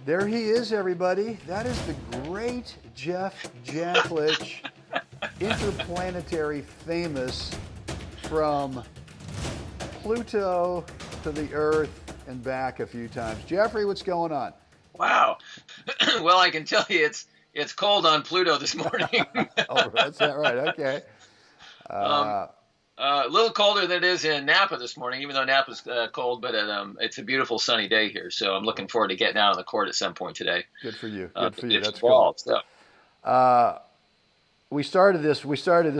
There he is, everybody. That is the great Jeff Jacklich, interplanetary famous from Pluto to the Earth and back a few times. Jeffrey, what's going on? Wow. Well, I can tell you it's cold on Pluto this morning. Oh, that's that right. Okay. um, a little colder than it is in Napa this morning, even though Napa's cold, but it's a beautiful sunny day here. So I'm looking forward to getting out on the court at some point today. Good for you. Good for you. That's ball, cool. so. We started this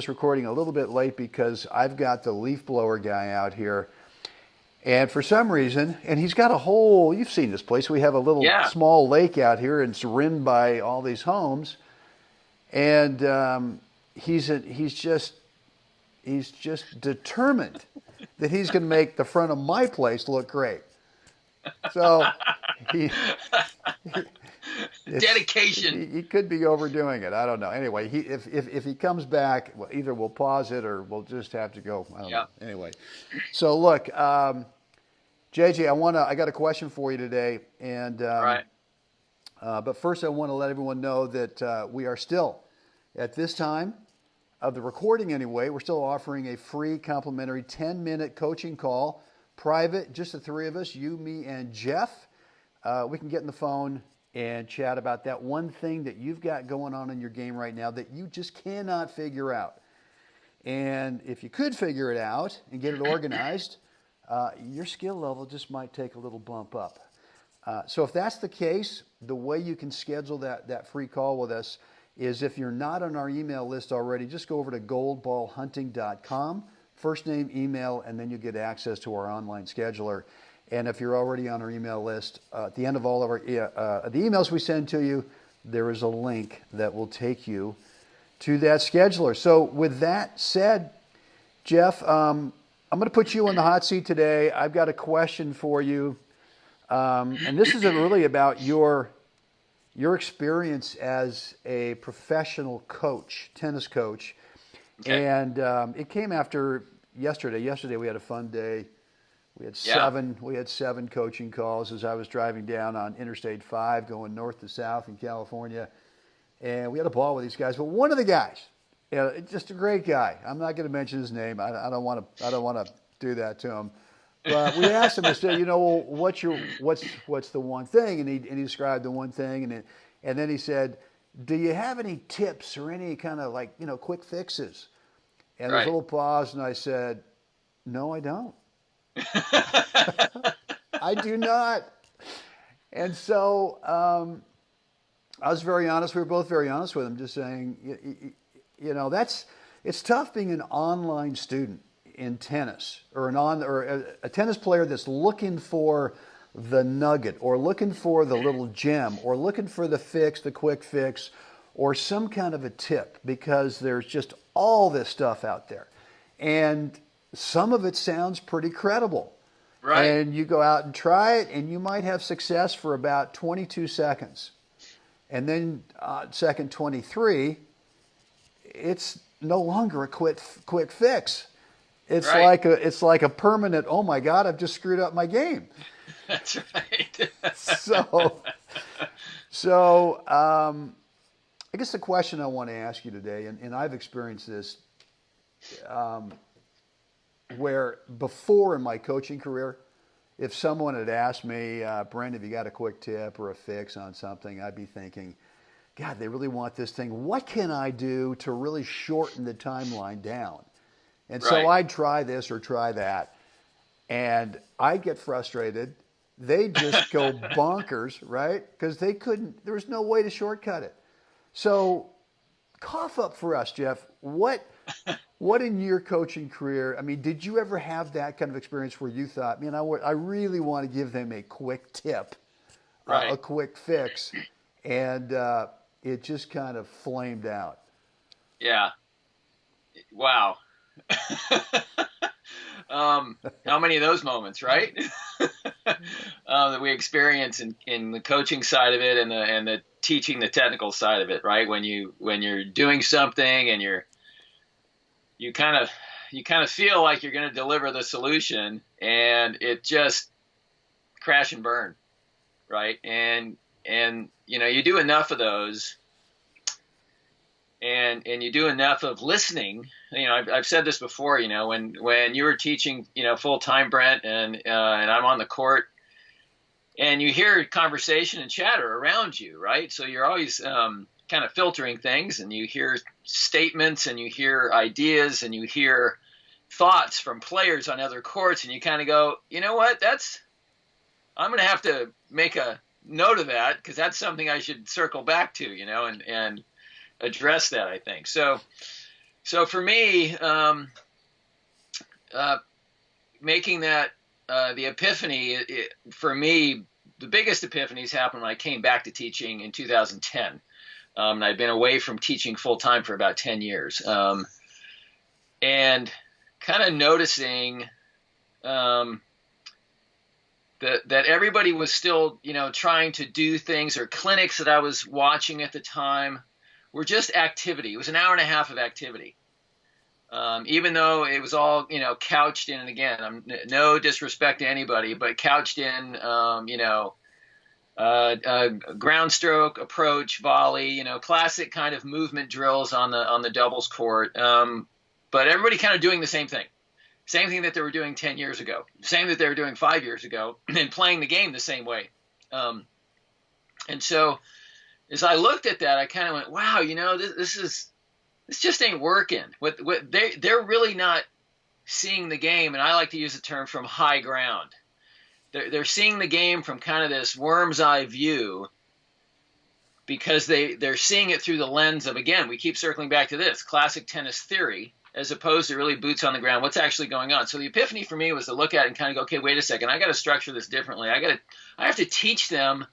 recording a little bit late because I've got the leaf blower guy out here. And for some reason, and he's got you've seen this place. We have a little small lake out here, and it's rimmed by all these homes. And he's just determined that he's going to make the front of my place look great. So dedication. He could be overdoing it. I don't know. Anyway, if he comes back, well, either we'll pause it or we'll just have to go. I don't know. Anyway, so look, JJ, I got a question for you today, and right. But first, I want to let everyone know that we are still at this time of the recording. Anyway, we're still offering a free complimentary 10-minute coaching call, private, just the three of us, you, me, and Jeff. We can get on the phone and chat about that one thing that you've got going on in your game right now that you just cannot figure out. And if you could figure it out and get it organized, your skill level just might take a little bump up. So if that's the case, the way you can schedule that free call with us is, if you're not on our email list already, just go over to goldballhunting.com, first name, email, and then you get access to our online scheduler. And if you're already on our email list, at the end of all of our the emails we send to you, there is a link that will take you to that scheduler. So with that said, Jeff, I'm going to put you on the hot seat today. I've got a question for you, and this is really about your experience as a professional coach, tennis coach. Okay. And it came after yesterday. Yesterday we had a fun day. We had seven coaching calls as I was driving down on Interstate 5 going north to south in California. And we had a ball with these guys. But one of the guys, just a great guy. I'm not going to mention his name. I don't want to do that to him. But we asked him, I said, well, what's the one thing? And he described the one thing, and then he said, do you have any tips or any kind of quick fixes? And there's a little pause, and I said, no, I don't. I do not. And so I was very honest. We were both very honest with him, just saying, it's tough being an online student in tennis, or a tennis player that's looking for the nugget, or looking for the little gem, or looking for the quick fix, or some kind of a tip, because there's just all this stuff out there. And some of it sounds pretty credible. Right. And you go out and try it, and you might have success for about 22 seconds. And then second 23, it's no longer a quick fix. It's like a permanent, oh my God, I've just screwed up my game. That's right. So I guess the question I want to ask you today, and I've experienced this, where before in my coaching career, if someone had asked me, Brent, have you got a quick tip or a fix on something, I'd be thinking, God, they really want this thing. What can I do to really shorten the timeline down? And so I'd try this or try that, and I'd get frustrated. They'd just go bonkers, right? Because there was no way to shortcut it. So cough up for us, Jeff. What in your coaching career, did you ever have that kind of experience where you thought, man, I really want to give them a quick tip, a quick fix, and it just kind of flamed out? Yeah. Wow. How many of those moments, right? That we experience in the coaching side of it and the teaching the technical side of it, right? When you're doing something and you kind of feel like you're going to deliver the solution, and it just crash and burn, right? And you do enough of those, and you do enough of listening. I've said this before. When you were teaching, full time, Brent, and I'm on the court, and you hear conversation and chatter around you, right? So you're always kind of filtering things, and you hear statements, and you hear ideas, and you hear thoughts from players on other courts, and you kind of go, you know what? I'm going to have to make a note of that, because that's something I should circle back to, and address that, I think. So for me, making that the epiphany, for me, the biggest epiphanies happened when I came back to teaching in 2010. And I'd been away from teaching full time for about 10 years. And kind of noticing that everybody was still, trying to do things, or clinics that I was watching at the time were just activity. It was an hour and a half of activity. Even though it was all, couched in, and again, I'm no disrespect to anybody, but couched in, ground stroke, approach, volley, classic kind of movement drills on the doubles court. But everybody kind of doing the same thing that they were doing 10 years ago, same that they were doing 5 years ago, and playing the game the same way. And so as I looked at that, I kind of went, wow, this just ain't working. They're really not seeing the game, and I like to use the term from high ground. They're seeing the game from kind of this worm's eye view, because they're seeing it through the lens of, again, we keep circling back to this classic tennis theory, as opposed to really boots on the ground, what's actually going on. So the epiphany for me was to look at it and kind of go, okay, wait a second, I got to structure this differently. I have to teach them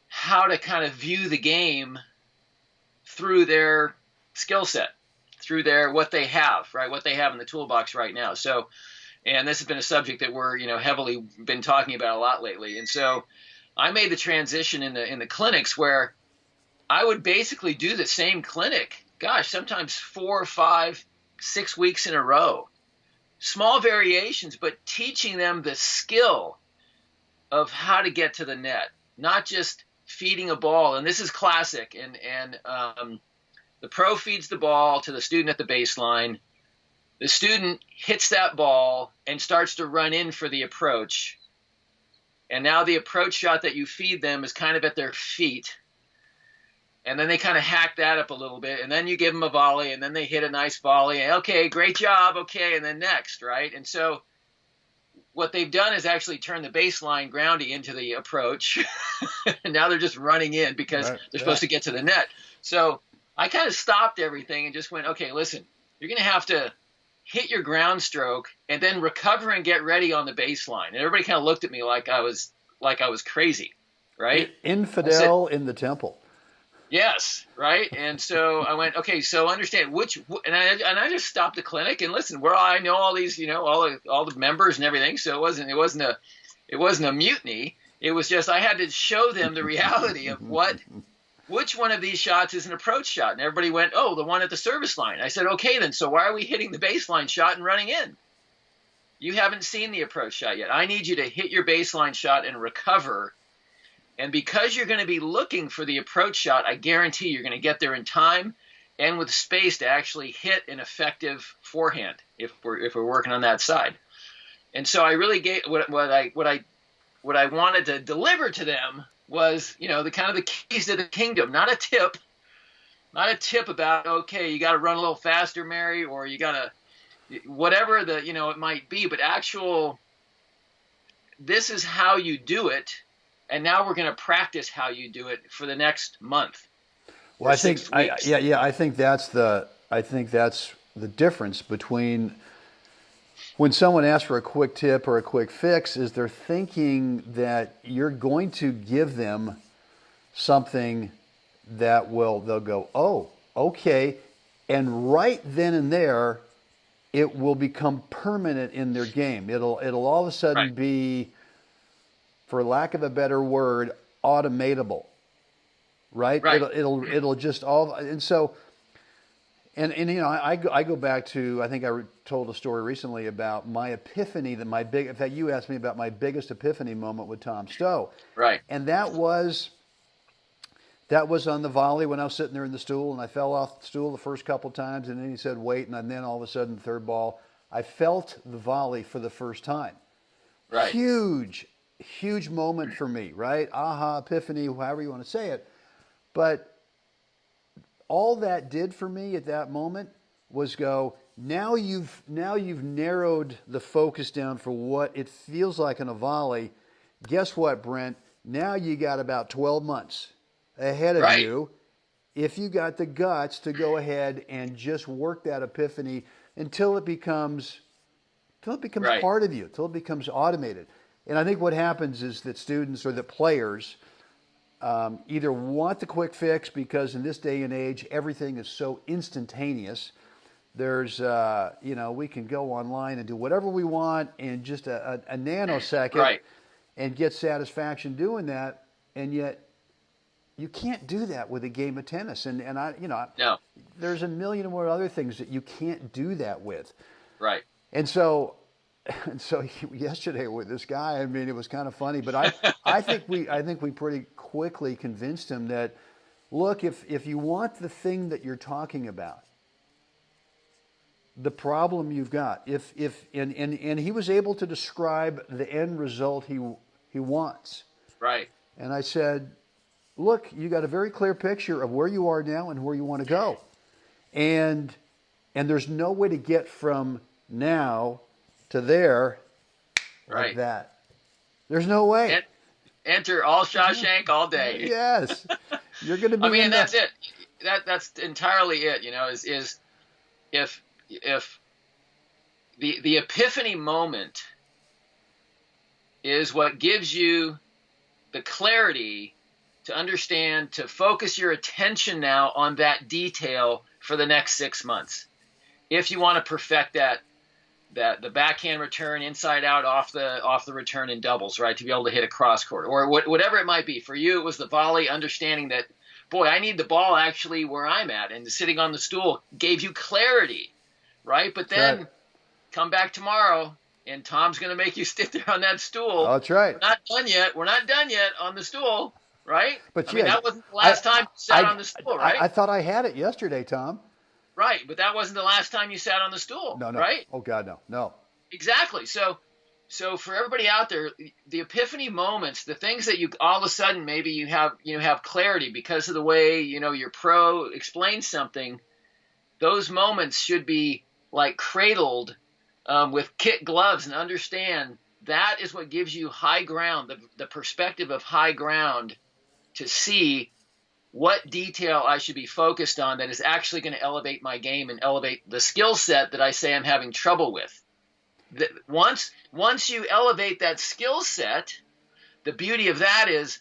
how to kind of view the game through their skill set, through what they have, right? What they have in the toolbox right now. So, and this has been a subject that we're, heavily been talking about a lot lately. And so I made the transition in the clinics where I would basically do the same clinic, sometimes 4, 5, 6 weeks in a row, small variations, but teaching them the skill of how to get to the net, not just feeding a ball. And this is classic. And the pro feeds the ball to the student at the baseline. The student hits that ball and starts to run in for the approach. And now the approach shot that you feed them is kind of at their feet. And then they kind of hack that up a little bit. And then you give them a volley, and then they hit a nice volley. Okay, great job. Okay, and then next, right? And so what they've done is actually turn the baseline groundy into the approach. And now they're just running in because they're supposed to get to the net. So I kind of stopped everything and just went, okay, listen, you're going to have to hit your ground stroke and then recover and get ready on the baseline. And everybody kind of looked at me like I was crazy, right? Infidel in the temple. Yes, right. And so I went, okay, so understand and I just stopped the clinic and listen, I know all these, all the members and everything. So it wasn't a mutiny. It was just, I had to show them the reality of which one of these shots is an approach shot. And everybody went, oh, the one at the service line. I said, okay, then, so why are we hitting the baseline shot and running in? You haven't seen the approach shot yet. I need you to hit your baseline shot and recover. And because you're going to be looking for the approach shot, I guarantee you're going to get there in time and with space to actually hit an effective forehand if we're working on that side. And so I really gave what I wanted to deliver to them was, the kind of the keys to the kingdom, not a tip about, okay, you got to run a little faster, Mary, or you got to, whatever it might be, but this is how you do it. And now we're going to practice how you do it for the next month. Well, I think that's the difference between when someone asks for a quick tip or a quick fix is they're thinking that you're going to give them something that they'll go, oh, okay. And right then and there, it will become permanent in their game. It'll all of a sudden be, for lack of a better word, automatable, right? It'll just all, and so, and I go back to, I think I told a story recently about my epiphany, in fact, you asked me about my biggest epiphany moment with Tom Stowe. Right. And that was That was on the volley when I was sitting there in the stool, and I fell off the stool the first couple times, and then he said, wait, and then all of a sudden, the third ball, I felt the volley for the first time. Right. Huge, huge moment for me, right? Aha, epiphany, however you want to say it. But all that did for me at that moment was go, now you've narrowed the focus down for what it feels like in a volley. Guess what, Brent? Now you got about 12 months ahead of Right. you if you got the guts to go ahead and just work that epiphany until it becomes Right. part of you, until it becomes automated. And I think what happens is that students or that players either want the quick fix because in this day and age, everything is so instantaneous. There's, we can go online and do whatever we want in just a nanosecond Right. and get satisfaction doing that. And yet you can't do that with a game of tennis. And No. there's a million more other things that you can't do that with. Right. And so yesterday with this guy, I mean, it was kind of funny, but I think we pretty quickly convinced him that, look, if you want the thing that you're talking about, the problem you've got, and he was able to describe the end result he wants. Right. And I said, look, you got a very clear picture of where you are now and where you want to go. And there's no way to get from now to there like Right. that. There's no way. Enter all Shawshank all day. Yes. You're going to be I mean, in that's it. That's entirely it, is if the epiphany moment is what gives you the clarity to understand, to focus your attention now on that detail for the next 6 months. If you want to perfect that the backhand return inside out off the return in doubles, right, to be able to hit a cross court or whatever it might be. For you, it was the volley, understanding that, boy, I need the ball actually where I'm at, and sitting on the stool gave you clarity, right? But then right. Come back tomorrow, and Tom's going to make you sit there on that stool. Oh, that's right. We're not done yet. We're not done yet on the stool, right? But I mean, that wasn't the last time you sat on the stool, right? I thought I had it yesterday, Tom. Right, but that wasn't the last time you sat on the stool, No. right? Oh, God, no. Exactly. So for everybody out there, the epiphany moments, the things that you all of a sudden maybe you have clarity because of the way your pro explains something. Those moments should be like cradled with kit gloves, and understand that is what gives you high ground, the perspective of high ground, to see what detail I should be focused on that is actually going to elevate my game and elevate the skill set that I say I'm having trouble with. Once you elevate that skill set, the beauty of that is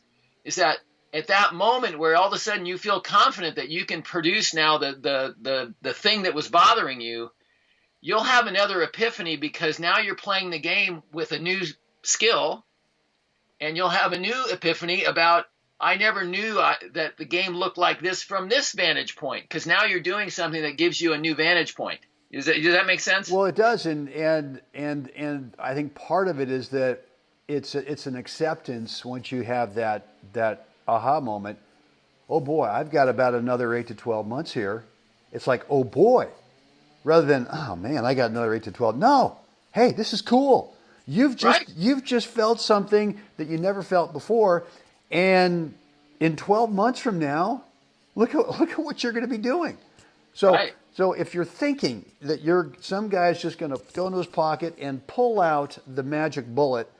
that at that moment where all of a sudden you feel confident that you can produce now the thing that was bothering you, you'll have another epiphany because now you're playing the game with a new skill, and you'll have a new epiphany about, I never knew that the game looked like this from this vantage point, because now you're doing something that gives you a new vantage point. Does that make sense? Well, it does, and I think part of it is that it's an acceptance once you have that aha moment. Oh boy, I've got about another 8 to 12 months here. It's like, oh boy, rather than, oh man, I got another 8 to 12. No, hey, this is cool. You've just felt something that you never felt before. And in 12 months from now, look at what you're going to be doing. So if you're thinking that some guy's just going to go into his pocket and pull out the magic bullet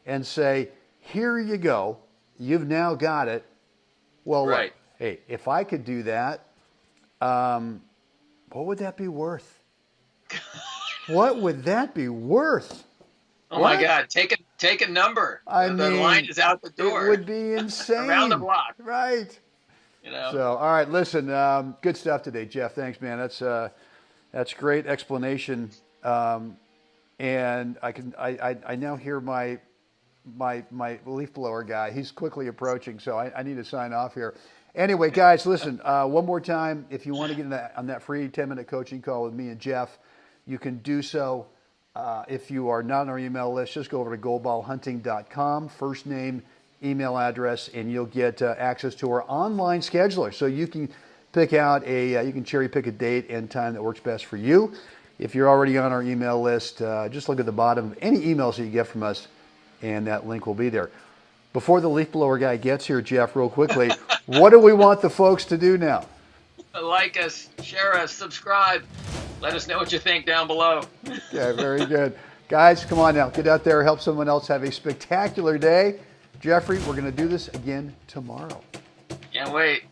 and say, here you go, you've now got it. Well, right. Look, hey, if I could do that, what would that be worth? What would that be worth? Oh my God! Take a number. The line is out the door. It would be insane. Around the block. Right. So, all right, listen. Good stuff today, Jeff. Thanks, man. That's great explanation. And I now hear my leaf blower guy. He's quickly approaching, so I need to sign off here. Anyway, guys, listen. One more time, if you want to get on that free 10-minute coaching call with me and Jeff, you can do so. If you are not on our email list, just go over to goalballhunting.com. First name email address, and you'll get access to our online scheduler. So you can pick out you can cherry pick a date and time that works best for you. If you're already on our email list, just look at the bottom of any emails that you get from us, and that link will be there. Before the leaf blower guy gets here, Jeff, real quickly, what do we want the folks to do now? Like us, share us, subscribe. Let us know what you think down below. Yeah, very good. Guys, come on now. Get out there, help someone else have a spectacular day. Jeffrey, we're going to do this again tomorrow. Can't wait.